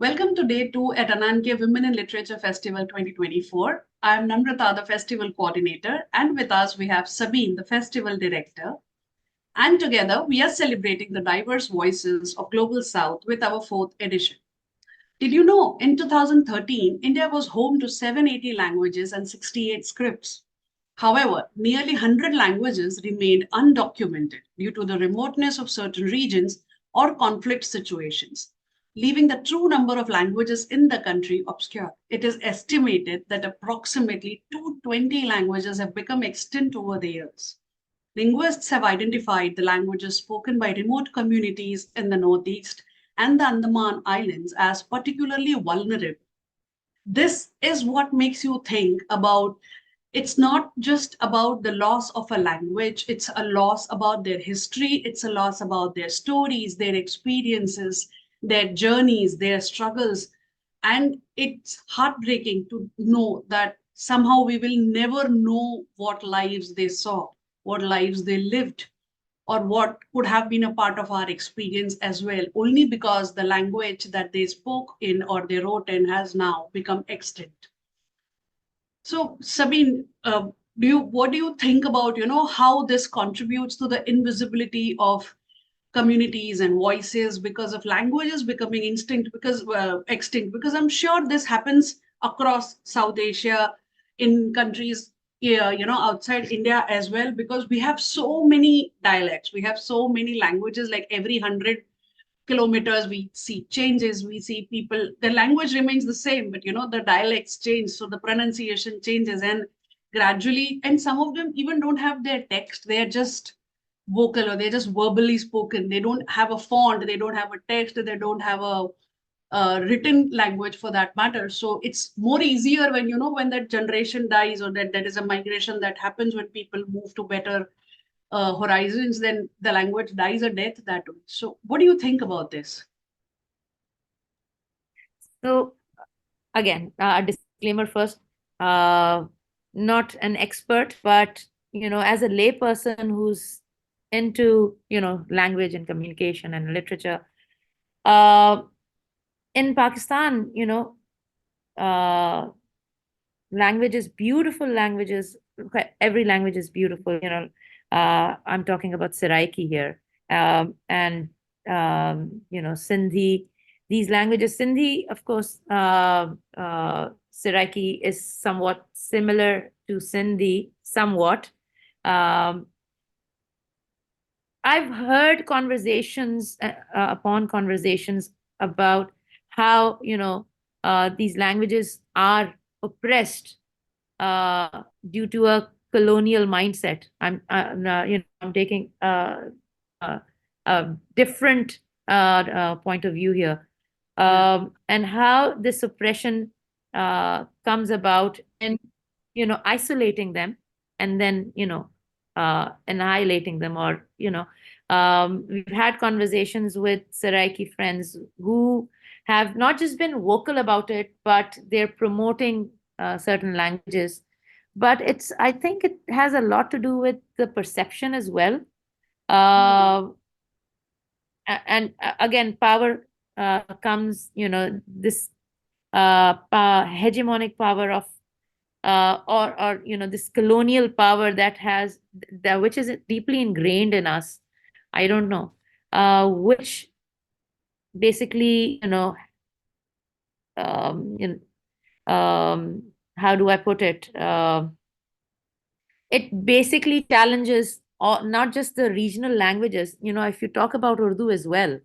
Welcome to day 2 at Ananke Women in Literature Festival 2024. I am Namrata, the festival coordinator, and with us we have Sabin, the festival director. And together we are celebrating the diverse voices of Global South with our 4th edition. Did you know in 2013, India was home to 780 languages and 68 scripts? However, nearly 100 languages remained undocumented due to the remoteness of certain regions or conflict situations, leaving the true number of languages in the country obscure. It is estimated that approximately 220 languages have become extinct over the years. Linguists have identified the languages spoken by remote communities in the Northeast and the Andaman Islands as particularly vulnerable. This is what makes you think about it's not just about the loss of a language, it's a loss about their history, it's a loss about their stories, their experiences, their journeys, their struggles. And it's heartbreaking to know that somehow we will never know what lives they saw, what lives they lived, or what could have been a part of our experience as well, only because the language that they spoke in or they wrote in has now become extinct. So, Sabine, what do you think about how this contributes to the invisibility of communities and voices because of languages becoming extinct? Because I'm sure this happens across South Asia, in countries outside India as well, because we have so many dialects, we have so many languages. Like every 100 kilometers we see changes, we see people, the language remains the same, but the dialects change, so the pronunciation changes, and gradually, and some of them even don't have their text, they are just vocal, or they're just verbally spoken, they don't have a font, they don't have a text, they don't have a written language for that matter. So it's more easier when when that generation dies, or that is a migration that happens when people move to better horizons, then the language dies a death that way. So what do you think about this? So again, a disclaimer first, not an expert, but as a layperson who's into language and communication and literature, in Pakistan, uh, languages, beautiful languages, every language is beautiful. I'm talking about Saraiki here, and Sindhi. These languages, Sindhi, of course, Saraiki is somewhat similar to Sindhi, somewhat. I've heard conversations upon conversations about how these languages are oppressed due to a colonial mindset. I'm taking a different point of view here, and how this oppression comes about in isolating them, and then annihilating them, or we've had conversations with Saraiki friends who have not just been vocal about it, but they're promoting certain languages. But I think it has a lot to do with the perception as well. And again, power comes, this hegemonic power of or this colonial power which is deeply ingrained in us. I don't know, which basically um, you how do I put it? It basically challenges not just the regional languages. If you talk about Urdu as well,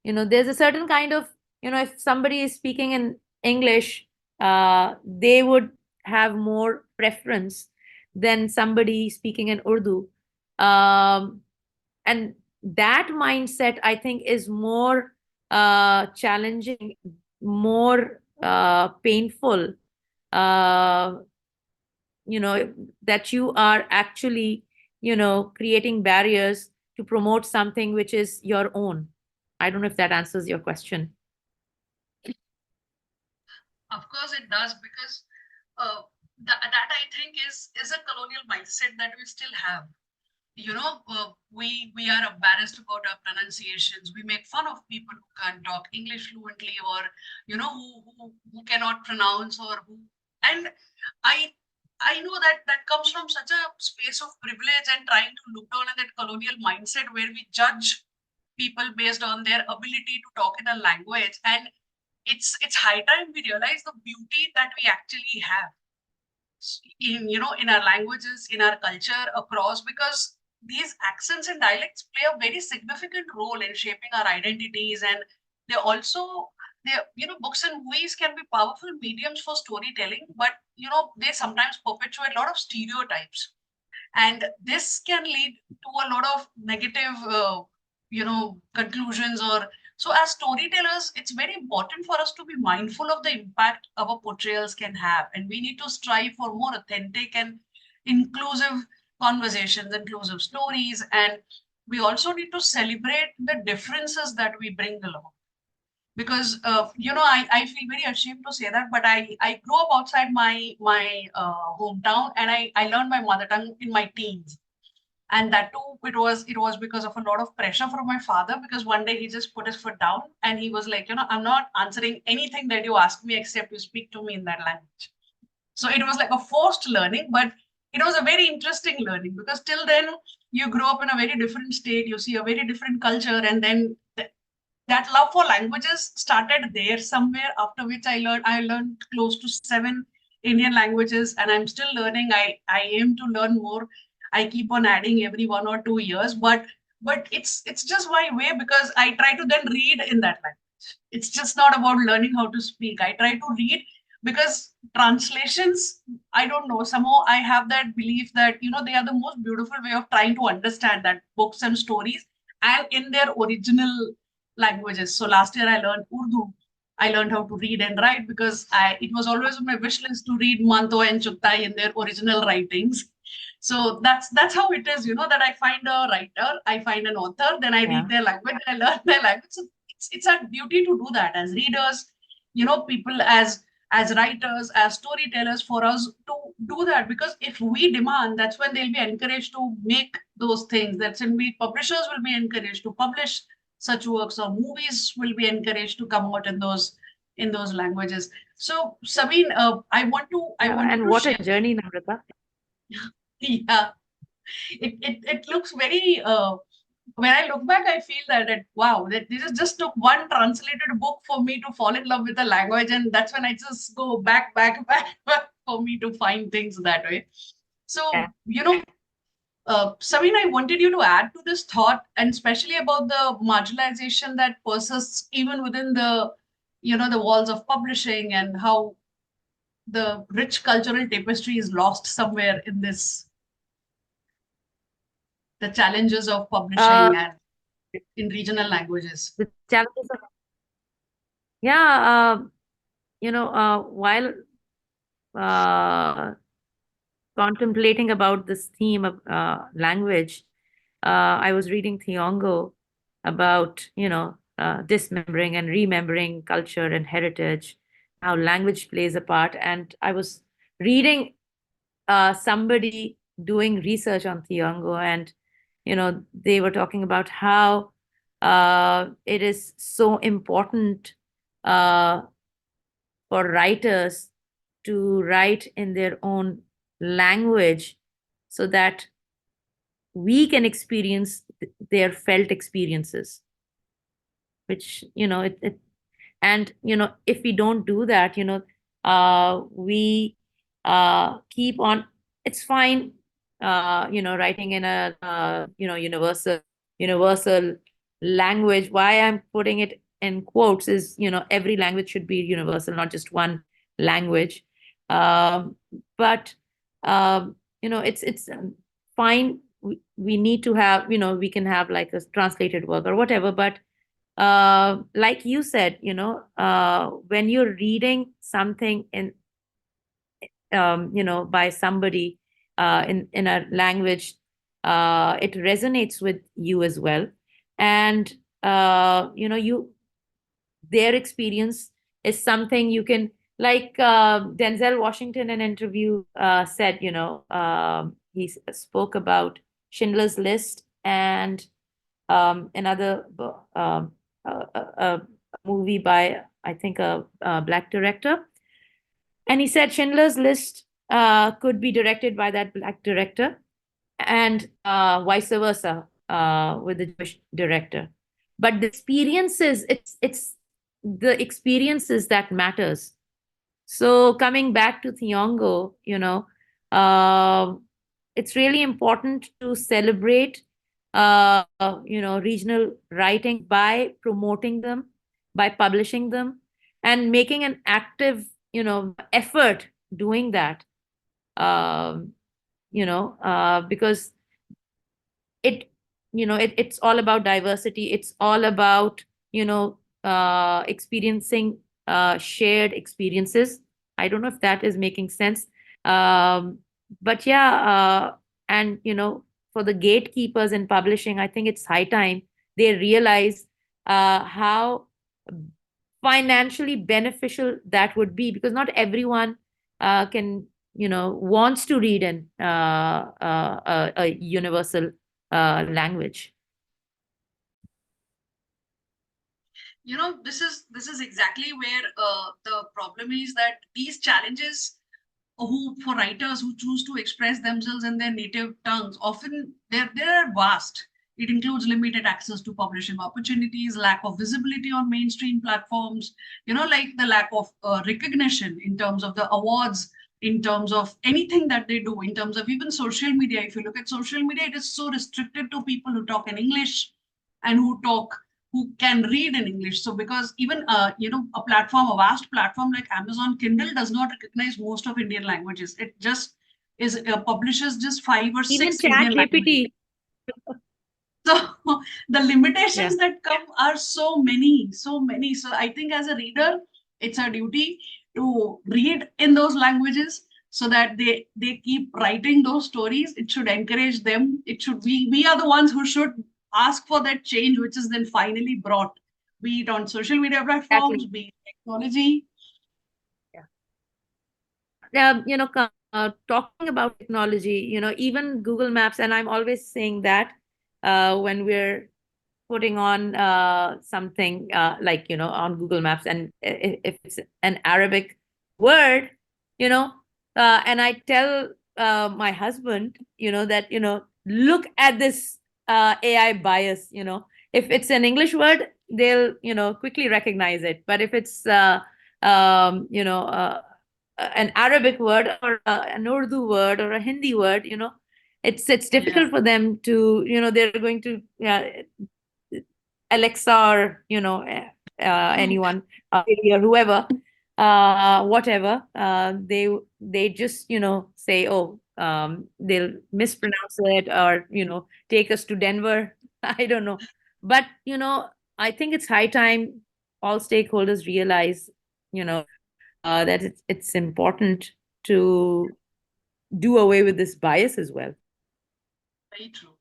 there's a certain kind of, if somebody is speaking in English, they would have more preference than somebody speaking in Urdu. And that mindset, I think, is more challenging, more painful, uh, that you are actually, creating barriers to promote something which is your own. I don't know if that answers your question. Of course it does, because that I think is a colonial mindset that we still have. we are embarrassed about our pronunciations. We make fun of people who can't talk English fluently, or who cannot pronounce, or who. And I I know that that comes from such a space of privilege and trying to look down at that colonial mindset where we judge people based on their ability to talk in a language. And it's high time we realize the beauty that we actually have in our languages, in our culture across, because these accents and dialects play a very significant role in shaping our identities. And they also they books and movies can be powerful mediums for storytelling, but they sometimes perpetuate a lot of stereotypes, and this can lead to a lot of negative conclusions. Or so as storytellers, it's very important for us to be mindful of the impact our portrayals can have, and we need to strive for more authentic and inclusive conversations, inclusive stories. And we also need to celebrate the differences that we bring along, because I feel very ashamed to say that, but I grew up outside my hometown, and I learned my mother tongue in my teens. And that too, it was because of a lot of pressure from my father, because one day he just put his foot down and he was like, I'm not answering anything that you ask me except you speak to me in that language. So it was like a forced learning, but it was a very interesting learning, because till then you grow up in a very different state, you see a very different culture, and then that love for languages started there somewhere, after which I learned close to 7 Indian languages, and I'm still learning. I aim to learn more. I keep on adding every 1 or 2 years, but it's just my way, because I try to then read in that language. It's just not about learning how to speak. I try to read, because translations, I don't know, somehow I have that belief that they are the most beautiful way of trying to understand that books and stories, and in their original languages. So last year I learned Urdu. I learned how to read and write, because it was always on my wish list to read Manto and Chuktai in their original writings. So that's how it is, that I find a writer, I find an author, then I read their language, I learn their language. So it's our duty to do that as readers, people as writers, as storytellers, for us to do that. Because if we demand, that's when they'll be encouraged to make those things. That's when publishers will be encouraged to publish such works, or movies will be encouraged to come out in those languages. So Sabine, I wanted And to what share. a journey, Namrata. Yeah, it looks very when I look back, I feel that wow, that this is just took one translated book for me to fall in love with the language, and that's when I just go back for me to find things that way. Yeah. So Sabine, I wanted you to add to this thought, and especially about the marginalization that persists even within the walls of publishing, and how the rich cultural tapestry is lost somewhere in this, the challenges of Uh, publishing and in regional languages. the challenges of, yeah, while uh, contemplating about this theme of language, I was reading Thiongo about, dismembering and remembering culture and heritage, how language plays a part. And I was reading somebody doing research on Thiongo, and, they were talking about how it is so important uh, for writers to write in their own language so that we can experience their felt experiences, which and if we don't do that, we keep on, it's fine, writing in a universal language. Why I'm putting it in quotes is, every language should be universal, not just one language. But it's fine. We need to have, we can have like a translated work or whatever, but like you said, when you're reading something in, by somebody in a language, it resonates with you as well. And, their experience is something you can, like Denzel Washington in an interview said, he spoke about Schindler's List, and another movie by, I think, a black director. And he said Schindler's List could be directed by that black director, and vice versa with the Jewish director. But the experiences, it's the experiences that matters. So coming back to Thiongo, uh, it's really important to celebrate, regional writing by promoting them, by publishing them, and making an active, effort doing that. Um, because it, it's all about diversity. It's all about, experiencing shared experiences. I don't know if that is making sense. But yeah, and for the gatekeepers in publishing, I think it's high time they realize how financially beneficial that would be, because not everyone can, wants to read in a universal language. This is exactly where the problem is, that these challenges, who for writers who choose to express themselves in their native tongues, often they're vast. It includes limited access to publishing opportunities, lack of visibility on mainstream platforms, like the lack of recognition in terms of the awards, in terms of anything that they do, in terms of even social media. If you look at social media, it is so restricted to people who talk in English and who can read in English. So because even a vast platform like Amazon Kindle does not recognize most of Indian languages. It just publishes just 5 or Even 6 chat Indian languages. GPT. So the limitations Yeah. that come are so many, so many. So I think as a reader, it's our duty to read in those languages so that they keep writing those stories. It should encourage them. It should we are the ones who should ask for that change, which is then finally brought, be it on social media platforms, Exactly. be it technology. Talking about technology, even Google Maps, and I'm always saying that when we're putting on something like, on Google Maps, and if it's an Arabic word, and I tell my husband, that, look at this AI bias, if it's an English word, they'll, quickly recognize it. But if it's, an Arabic word, or an Urdu word, or a Hindi word, it's difficult for them to, they're going to Alexa, or anyone, Siri, or whoever, whatever, they just, say, oh, they'll mispronounce it, or take us to Denver. I don't know, but I think it's high time all stakeholders realize, that it's important to do away with this bias as well. Very true.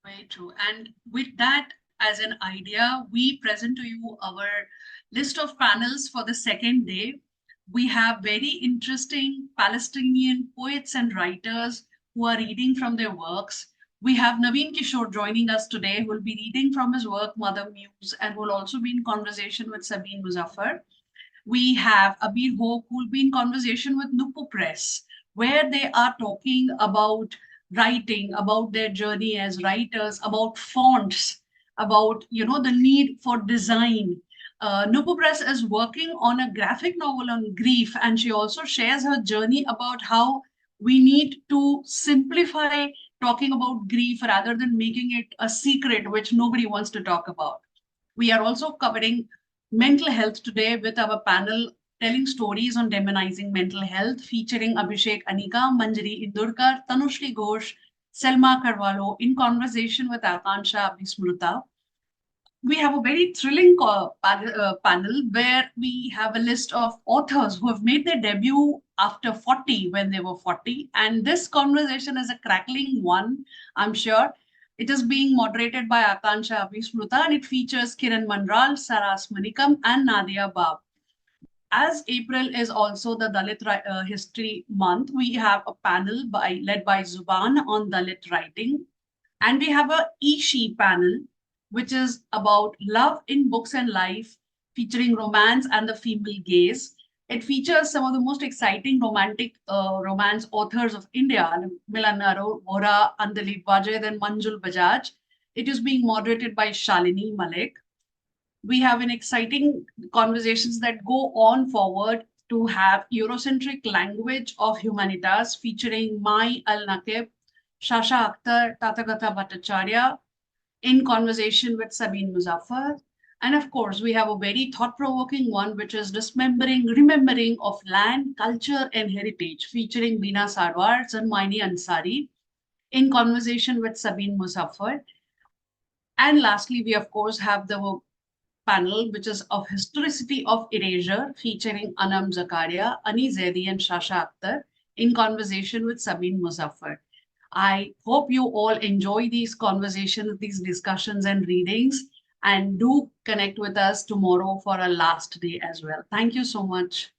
Very true. And with that as an idea, we present to you our list of panels for the second day. We have very interesting Palestinian poets and writers who are reading from their works. We have Naveen Kishore joining us today, who will be reading from his work, Mother Muse, and will also be in conversation with Sabin Muzaffar. We have Abir Hope, who will be in conversation with Nupu Press, where they are talking about writing, about their journey as writers, about fonts, about the need for design. Nupu Press is working on a graphic novel on grief, and she also shares her journey about how we need to simplify talking about grief rather than making it a secret which nobody wants to talk about. We are also covering mental health today with our panel telling stories on demonizing mental health, featuring Abhishek Anika, Manjari Indurkar, Tanushri Ghosh, Selma Carvalho, in conversation with Akansha Abhismruta. We have a very thrilling panel where we have a list of authors who have made their debut after 40, when they were 40. And this conversation is a crackling one, I'm sure. It is being moderated by Akansha Abhismruta, and it features Kiran Mandral, Saras Manikam, and Nadia Bab. as April is also the Dalit History Month, we have a panel led by Zuban on Dalit writing. And we have a e-she panel, which is about love in books and life, featuring romance and the female gaze. It features some of the most exciting romantic romance authors of India, Milan Vora, Andalip Wajed, and Manjul Bajaj. It is being moderated by Shalini Malik. We have an exciting conversations that go on forward to have Eurocentric language of humanitas featuring Mai Al-Nakib, Shasha Akhtar, Tathagata Bhattacharya in conversation with Sabin Muzaffar. And of course, we have a very thought-provoking one, which is remembering of land, culture, and heritage, featuring Bina Sarwar, Zanmaini Ansari, in conversation with Sabin Muzaffar. And lastly, we of course have the panel, which is of historicity of erasure, featuring Anam Zakaria, Ani Zaidi, and Shasha Akhtar, in conversation with Sabin Muzaffar. I hope you all enjoy these conversations, these discussions and readings, and do connect with us tomorrow for our last day as well. Thank you so much.